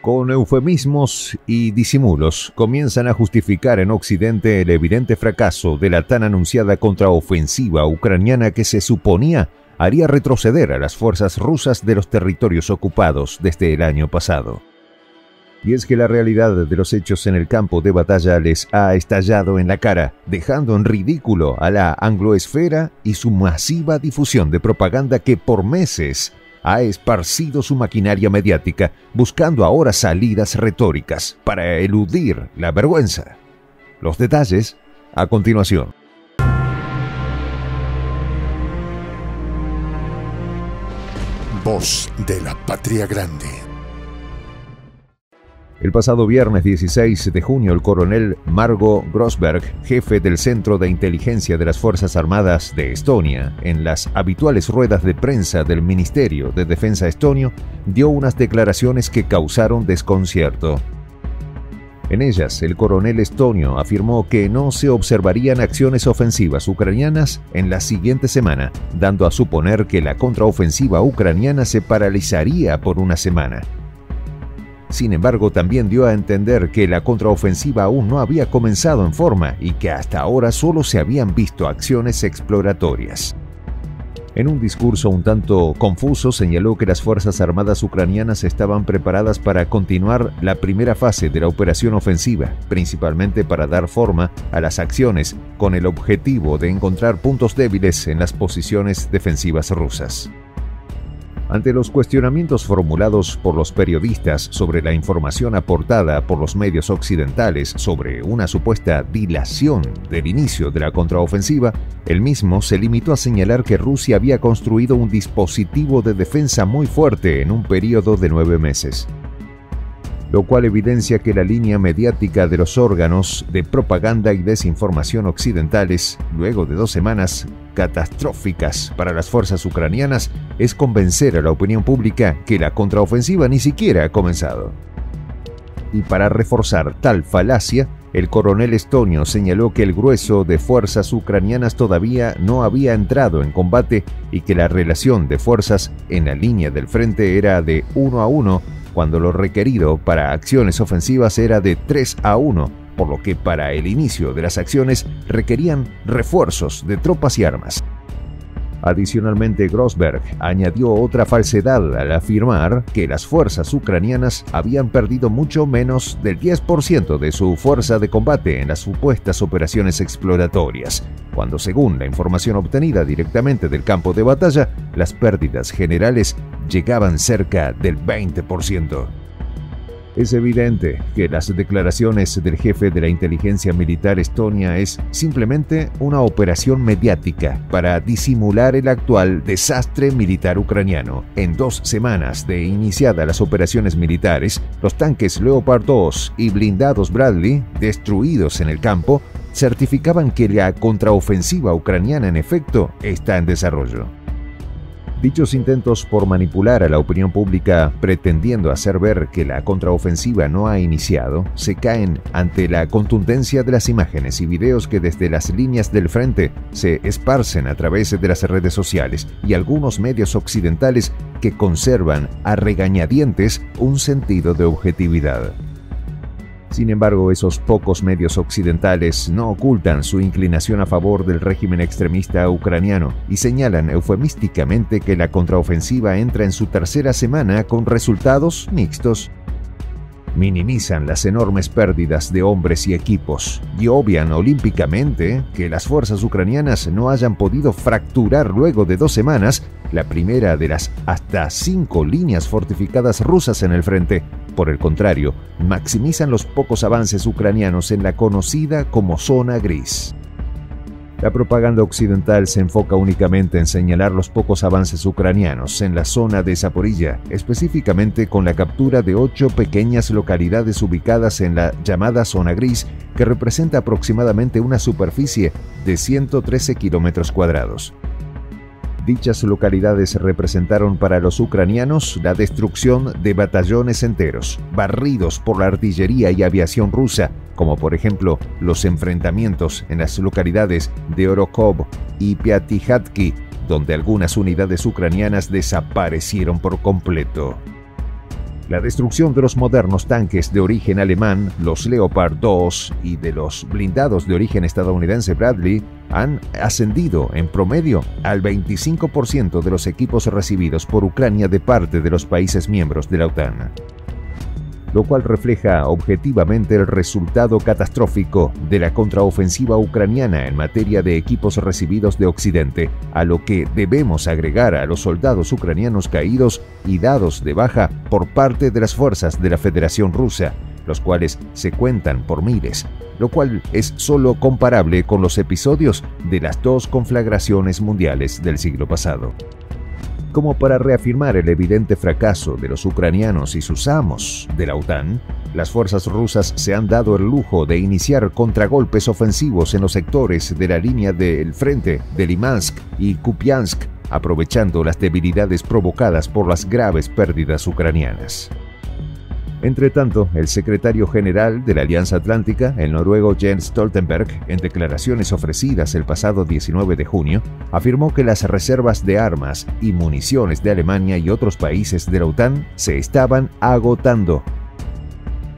Con eufemismos y disimulos, comienzan a justificar en Occidente el evidente fracaso de la tan anunciada contraofensiva ucraniana que se suponía haría retroceder a las fuerzas rusas de los territorios ocupados desde el año pasado. Y es que la realidad de los hechos en el campo de batalla les ha estallado en la cara, dejando en ridículo a la angloesfera y su masiva difusión de propaganda que por meses ha esparcido su maquinaria mediática, buscando ahora salidas retóricas para eludir la vergüenza. Los detalles a continuación. Voz de la Patria Grande. El pasado viernes 16 de junio, el coronel Margo Grosberg, jefe del Centro de Inteligencia de las Fuerzas Armadas de Estonia, en las habituales ruedas de prensa del Ministerio de Defensa estonio, dio unas declaraciones que causaron desconcierto. En ellas, el coronel estonio afirmó que no se observarían acciones ofensivas ucranianas en la siguiente semana, dando a suponer que la contraofensiva ucraniana se paralizaría por una semana. Sin embargo, también dio a entender que la contraofensiva aún no había comenzado en forma y que hasta ahora solo se habían visto acciones exploratorias. En un discurso un tanto confuso, señaló que las Fuerzas Armadas ucranianas estaban preparadas para continuar la primera fase de la operación ofensiva, principalmente para dar forma a las acciones, con el objetivo de encontrar puntos débiles en las posiciones defensivas rusas. Ante los cuestionamientos formulados por los periodistas sobre la información aportada por los medios occidentales sobre una supuesta dilación del inicio de la contraofensiva, el mismo se limitó a señalar que Rusia había construido un dispositivo de defensa muy fuerte en un periodo de 9 meses. Lo cual evidencia que la línea mediática de los órganos de propaganda y desinformación occidentales, luego de 2 semanas catastróficas para las fuerzas ucranianas, es convencer a la opinión pública que la contraofensiva ni siquiera ha comenzado. Y para reforzar tal falacia, el coronel estonio señaló que el grueso de fuerzas ucranianas todavía no había entrado en combate y que la relación de fuerzas en la línea del frente era de 1-1, cuando lo requerido para acciones ofensivas era de 3-1, por lo que para el inicio de las acciones requerían refuerzos de tropas y armas. Adicionalmente, Grosberg añadió otra falsedad al afirmar que las fuerzas ucranianas habían perdido mucho menos del 10% de su fuerza de combate en las supuestas operaciones exploratorias, cuando según la información obtenida directamente del campo de batalla, las pérdidas generales llegaban cerca del 20%. Es evidente que las declaraciones del jefe de la inteligencia militar estonia es simplemente una operación mediática para disimular el actual desastre militar ucraniano. En 2 semanas de iniciadas las operaciones militares, los tanques Leopard 2 y blindados Bradley, destruidos en el campo, certificaban que la contraofensiva ucraniana en efecto está en desarrollo. Dichos intentos por manipular a la opinión pública pretendiendo hacer ver que la contraofensiva no ha iniciado, se caen ante la contundencia de las imágenes y videos que desde las líneas del frente se esparcen a través de las redes sociales y algunos medios occidentales que conservan a regañadientes un sentido de objetividad. Sin embargo, esos pocos medios occidentales no ocultan su inclinación a favor del régimen extremista ucraniano y señalan eufemísticamente que la contraofensiva entra en su 3ª semana con resultados mixtos. Minimizan las enormes pérdidas de hombres y equipos y obvian olímpicamente que las fuerzas ucranianas no hayan podido fracturar luego de 2 semanas la primera de las hasta 5 líneas fortificadas rusas en el frente. Por el contrario, maximizan los pocos avances ucranianos en la conocida como zona gris. La propaganda occidental se enfoca únicamente en señalar los pocos avances ucranianos en la zona de Zaporilla, específicamente con la captura de 8 pequeñas localidades ubicadas en la llamada zona gris, que representa aproximadamente una superficie de 113 kilómetros cuadrados. Dichas localidades representaron para los ucranianos la destrucción de batallones enteros, barridos por la artillería y aviación rusa, como por ejemplo los enfrentamientos en las localidades de Orokov y Piatihatki, donde algunas unidades ucranianas desaparecieron por completo. La destrucción de los modernos tanques de origen alemán, los Leopard 2, y de los blindados de origen estadounidense Bradley han ascendido en promedio al 25% de los equipos recibidos por Ucrania de parte de los países miembros de la OTAN, lo cual refleja objetivamente el resultado catastrófico de la contraofensiva ucraniana en materia de equipos recibidos de Occidente, a lo que debemos agregar a los soldados ucranianos caídos y dados de baja por parte de las fuerzas de la Federación Rusa, los cuales se cuentan por miles, lo cual es solo comparable con los episodios de las dos conflagraciones mundiales del siglo pasado. Como para reafirmar el evidente fracaso de los ucranianos y sus amos de la OTAN, las fuerzas rusas se han dado el lujo de iniciar contragolpes ofensivos en los sectores de la línea del frente de Limansk y Kupiansk, aprovechando las debilidades provocadas por las graves pérdidas ucranianas. Entre tanto, el secretario general de la Alianza Atlántica, el noruego Jens Stoltenberg, en declaraciones ofrecidas el pasado 19 de junio, afirmó que las reservas de armas y municiones de Alemania y otros países de la OTAN se estaban agotando.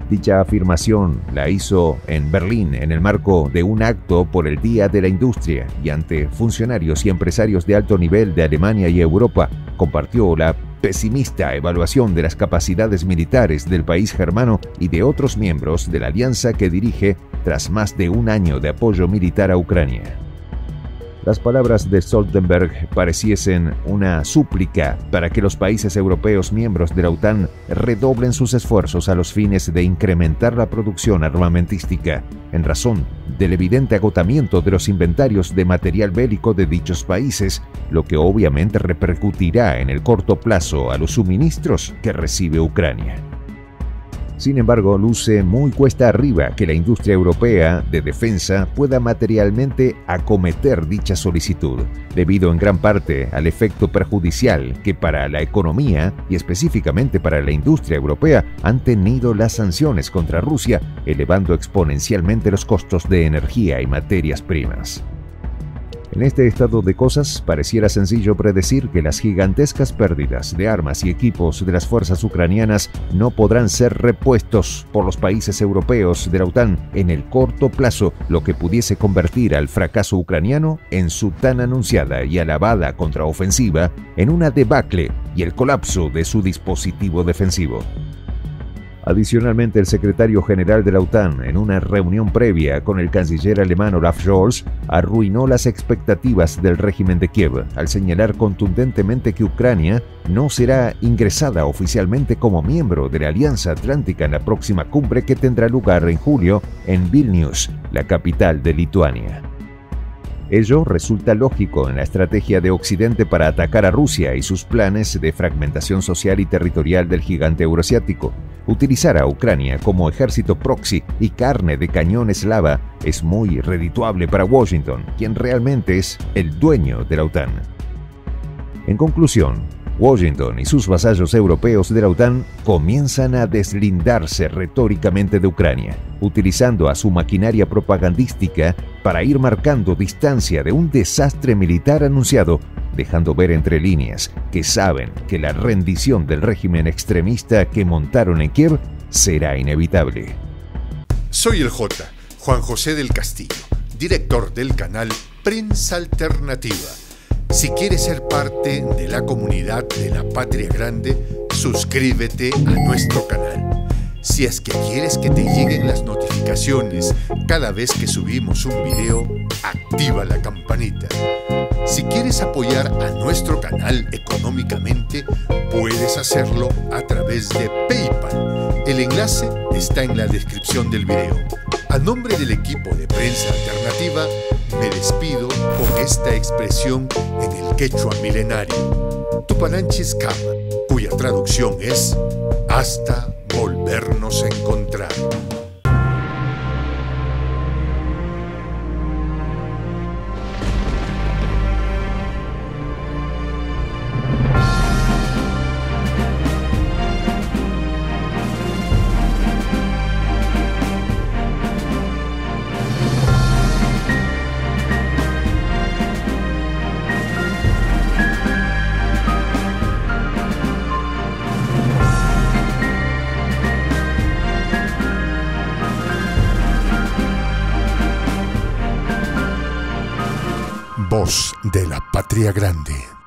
Dicha afirmación la hizo en Berlín en el marco de un acto por el Día de la Industria y ante funcionarios y empresarios de alto nivel de Alemania y Europa. Compartió la pesimista evaluación de las capacidades militares del país germano y de otros miembros de la alianza que dirige tras más de un año de apoyo militar a Ucrania. Las palabras de Stoltenberg pareciesen una súplica para que los países europeos miembros de la OTAN redoblen sus esfuerzos a los fines de incrementar la producción armamentística, en razón del evidente agotamiento de los inventarios de material bélico de dichos países, lo que obviamente repercutirá en el corto plazo a los suministros que recibe Ucrania. Sin embargo, luce muy cuesta arriba que la industria europea de defensa pueda materialmente acometer dicha solicitud, debido en gran parte al efecto perjudicial que para la economía y específicamente para la industria europea han tenido las sanciones contra Rusia, elevando exponencialmente los costos de energía y materias primas. En este estado de cosas, pareciera sencillo predecir que las gigantescas pérdidas de armas y equipos de las fuerzas ucranianas no podrán ser repuestos por los países europeos de la OTAN en el corto plazo, lo que pudiese convertir al fracaso ucraniano en su tan anunciada y alabada contraofensiva en una debacle y el colapso de su dispositivo defensivo. Adicionalmente, el secretario general de la OTAN, en una reunión previa con el canciller alemán Olaf Scholz, arruinó las expectativas del régimen de Kiev al señalar contundentemente que Ucrania no será ingresada oficialmente como miembro de la Alianza Atlántica en la próxima cumbre que tendrá lugar en julio en Vilnius, la capital de Lituania. Ello resulta lógico en la estrategia de Occidente para atacar a Rusia y sus planes de fragmentación social y territorial del gigante euroasiático. Utilizar a Ucrania como ejército proxy y carne de cañón eslava es muy redituable para Washington, quien realmente es el dueño de la OTAN. En conclusión, Washington y sus vasallos europeos de la OTAN comienzan a deslindarse retóricamente de Ucrania, utilizando a su maquinaria propagandística para ir marcando distancia de un desastre militar anunciado, dejando ver entre líneas que saben que la rendición del régimen extremista que montaron en Kiev será inevitable. Soy el Juan José del Castillo, director del canal Prensa Alternativa. Si quieres ser parte de la comunidad de la Patria Grande, suscríbete a nuestro canal. Si es que quieres que te lleguen las notificaciones cada vez que subimos un video, activa la campanita. Si quieres apoyar a nuestro canal económicamente, puedes hacerlo a través de PayPal. El enlace está en la descripción del video. A nombre del equipo de Prensa Alternativa, me despido con esta expresión en el quechua milenario, Tupananchis Kama, cuya traducción es hasta volvernos a encontrar. Voz de la Patria Grande.